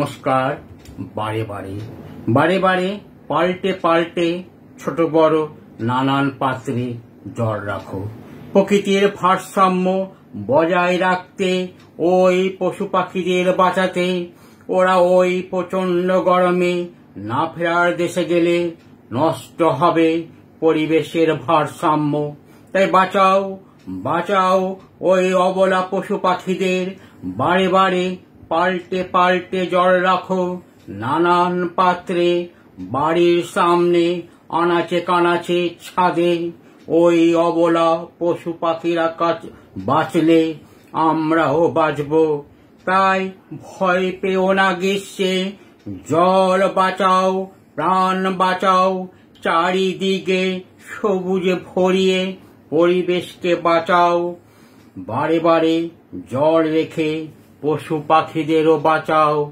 নমস্কার। বারে বারে বারে বারে পাল্টে পাল্টে ছোট বড় নানান পাত্রে জল রাখো। প্রকৃতির ভারসাম্য বজায় রাখতে, ওই পশু পাখিদের বাঁচাতে। ওরা ওই প্রচন্ড গরমে না ফেরার দেশে গেলে নষ্ট হবে পরিবেশের ভারসাম্য। তাই বাঁচাও বাঁচাও ওই অবলা পশু পাখিদের। বারে বারে পাল্টে পাল্টে জল রাখো নানান পাত্রে, বাড়ির সামনে, আনাচে কানাচে, ছাদে। ওই অবলা পশু পাখিরা বাঁচলে আমরাও বাঁচব। তাই ভয় পেও না গ্রীষ্মে, জল বাঁচাও, প্রাণ বাঁচাও। চারিদিকে সবুজে ভরিয়ে পরিবেশকে বাঁচাও। বারে বারে জল রেখে পশু পাখিদেরও বাঁচাও।